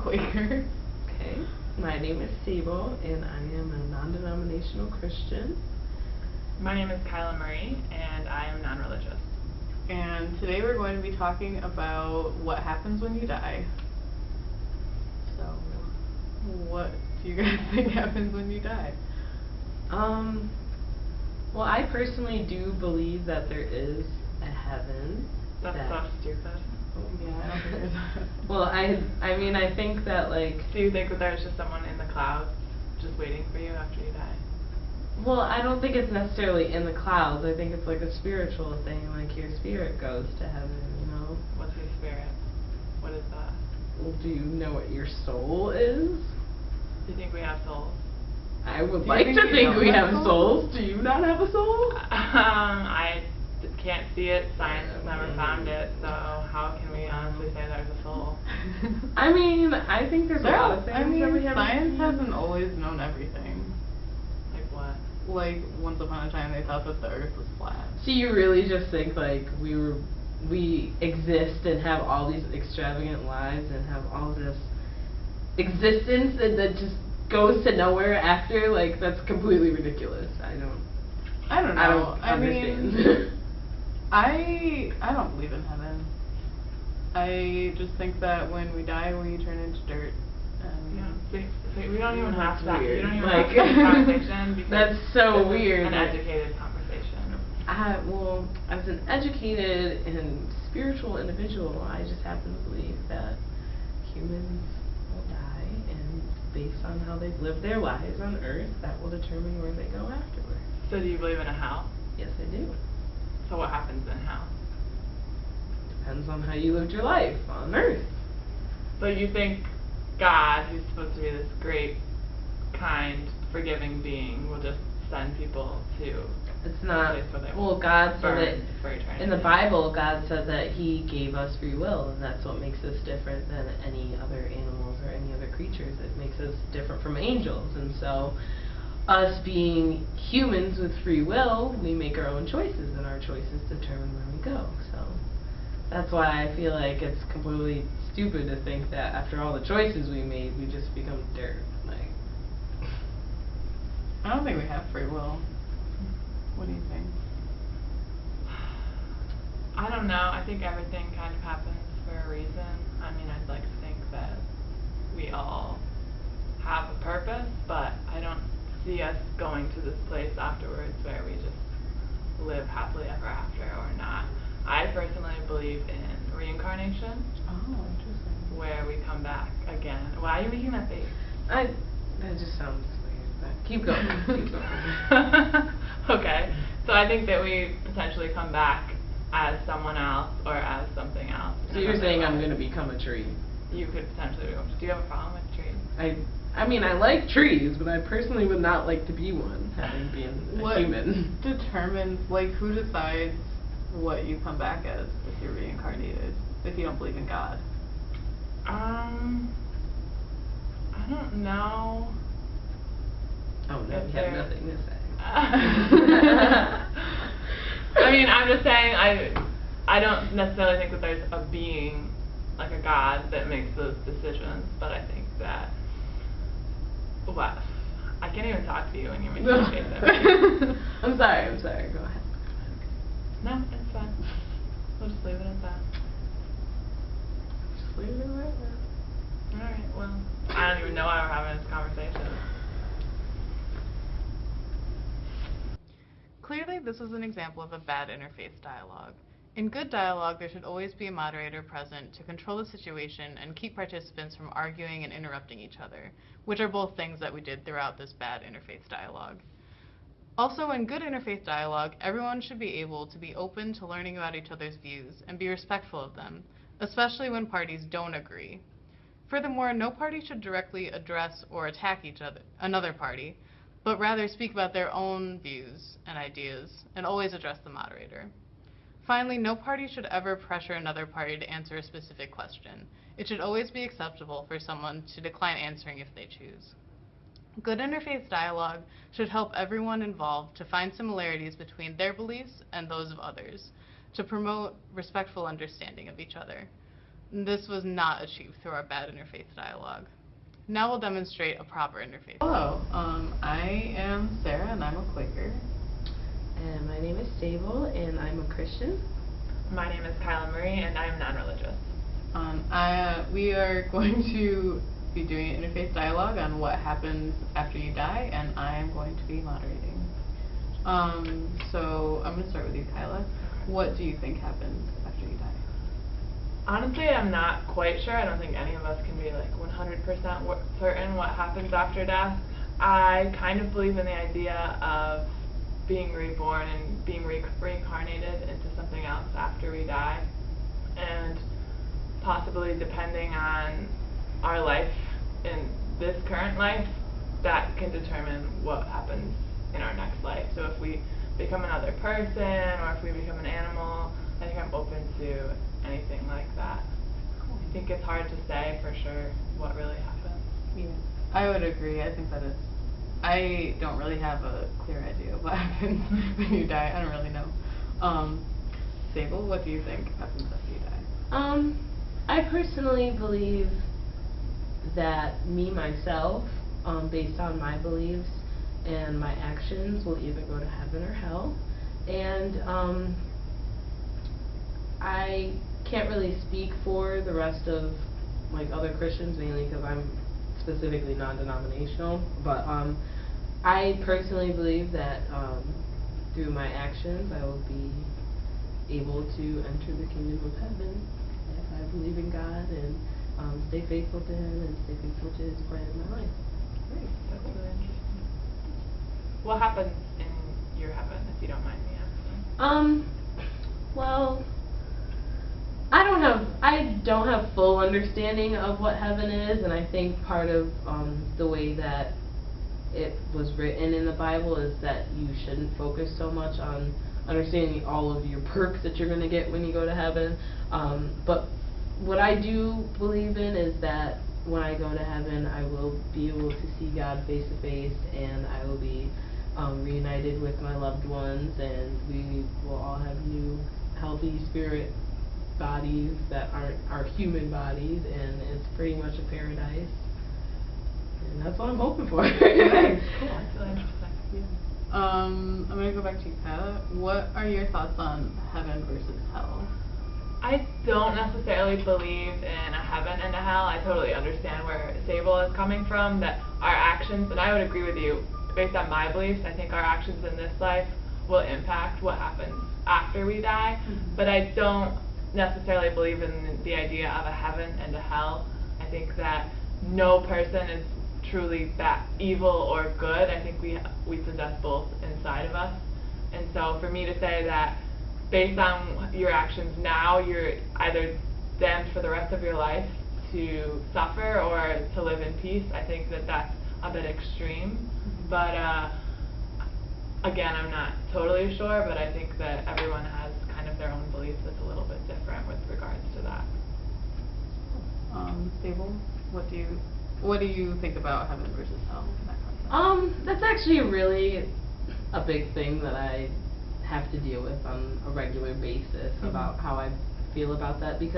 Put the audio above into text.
Quaker. Okay. My name is Sable, and I am a non-denominational Christian. My name is Kyla Marie, and I am non-religious. And today we're going to be talking about what happens when you die. So, what do you guys think happens when you die? Well, I personally do believe that there is a heaven. That's so stupid. Yeah, I don't think there's a Well, I mean, I think that, like... Do you think that there's just someone in the clouds just waiting for you after you die? Well, I don't think it's necessarily in the clouds. I think it's like a spiritual thing, like your spirit goes to heaven, you know? What's your spirit? What is that? Well, do you know what your soul is? Do you think we have souls? I would like to think we have souls. Do you not have a soul? I can't see it. Science has never found it, so how can we honestly say there's a soul? I mean, I think there's a lot of things that we haven't science seen. hasn't always known everything. Like what? Like, once upon a time they thought that the earth was flat. So you really just think, like, we exist and have all these extravagant lives and have all this existence and that just goes to nowhere after? Like, that's completely ridiculous. I don't know. I understand. mean, I don't believe in heaven. I just think that when we die, we turn into dirt. Yeah. See, we don't even have that. Weird. We don't even Like, have this conversation because that's so this weird. Is an educated conversation. Well, as an educated and spiritual individual, I just happen to believe that humans will die, and based on how they've lived their lives on Earth, that will determine where they go afterwards. So do you believe in a hell? Yes, I do. So what happens in hell? Depends on how you lived your life on Earth. So you think God, who's supposed to be this great, kind, forgiving being, will just send people to It's not. a place where they Well, will God said burn that for eternity? in the Bible, God said that He gave us free will, and that's what makes us different than any other animals or any other creatures. It makes us different from angels, and so us being humans with free will, we make our own choices, and our choices determine where we go. So that's why I feel like it's completely stupid to think that after all the choices we made, we just become dirt. Like, I don't think we have free will. What do you think? I don't know. I think everything kind of happens for a reason. I mean, I'd like to think that we all have a purpose, but I don't see us going to this place afterwards where we just live happily ever after or not. I personally believe in reincarnation. Oh, interesting. Where we come back again. Why are you making that face? that just sounds weird, but keep going. Keep going. Okay. So I think that we potentially come back as someone else or as something else. So you're saying I'm going to become a tree? You could potentially become. Do you have a problem with trees? I mean, I like trees, but I personally would not like to be one, having been a human. What determines, like, who decides what you come back as if you're reincarnated, if you don't believe in God? I don't know. Oh, no, you have nothing to say. I mean, I'm just saying, I don't necessarily think that there's a being, like a God, that makes those decisions, but I think that, well, I can't even talk to you when you're making a face at me. I'm sorry, go ahead. No, it's fine. We'll just leave it at that. Just leave it right there. Alright, well, I don't even know why we're having this conversation. Clearly, this is an example of a bad interfaith dialogue. In good dialogue, there should always be a moderator present to control the situation and keep participants from arguing and interrupting each other, which are both things that we did throughout this bad interfaith dialogue. Also, in good interfaith dialogue, everyone should be able to be open to learning about each other's views and be respectful of them, especially when parties don't agree. Furthermore, no party should directly address or attack another party, but rather speak about their own views and ideas, and always address the moderator. Finally, no party should ever pressure another party to answer a specific question. It should always be acceptable for someone to decline answering if they choose. Good interfaith dialogue should help everyone involved to find similarities between their beliefs and those of others, to promote respectful understanding of each other. This was not achieved through our bad interfaith dialogue. Now we'll demonstrate a proper interfaith. Hello, I am Sarah and I'm a Quaker. And my name is Sable and I'm a Christian. My name is Kyla Marie and I am non-religious. We are going to be doing an interfaith dialogue on what happens after you die, and I am going to be moderating. So I'm going to start with you, Kyla. What do you think happens after you die? Honestly, I'm not quite sure. I don't think any of us can be like 100% certain what happens after death. I kind of believe in the idea of being reborn and being reincarnated into something else after we die, and possibly depending on our life in this current life, that can determine what happens in our next life. So if we become another person or if we become an animal, I think I'm open to anything like that. I think it's hard to say for sure what really happens. Yeah, I would agree. I think that I don't really have a clear idea of what happens when you die. I don't really know. Sable, what do you think happens after you die? I personally believe that me, myself, based on my beliefs and my actions, will either go to heaven or hell. And I can't really speak for the rest of like other Christians, mainly because I'm specifically non-denominational, but I personally believe that through my actions I will be able to enter the kingdom of heaven if I believe in God and stay faithful to Him and stay faithful to His plan in my life. Great, that's really interesting. What happens in your heaven, if you don't mind me asking? Well, I don't have full understanding of what heaven is, and I think part of the way that it was written in the Bible is that you shouldn't focus so much on understanding all of your perks that you're going to get when you go to heaven. But what I do believe in is that when I go to heaven, I will be able to see God face to face, and I will be reunited with my loved ones, and we will all have new, healthy spirit bodies that aren't our human bodies, and it's pretty much a paradise. And that's what I'm hoping for. Nice, cool. That's really interesting. Yeah. I'm going to go back to you, Kyla. What are your thoughts on heaven versus hell? I don't necessarily believe in a heaven and a hell. I totally understand where Sable is coming from, that our actions, and I would agree with you, based on my beliefs, I think our actions in this life will impact what happens after we die, but I don't necessarily believe in the idea of a heaven and a hell. I think that no person is truly that evil or good. I think we possess both inside of us, and so for me to say that based on your actions now, you're either damned for the rest of your life to suffer or to live in peace, I think that that's a bit extreme. But again, I'm not totally sure, but I think that everyone has kind of their own beliefs that's a little bit different with regards to that. Sable, what do you think about heaven versus hell in that context? That's actually really a big thing that I have to deal with on a regular basis about how I feel about that, because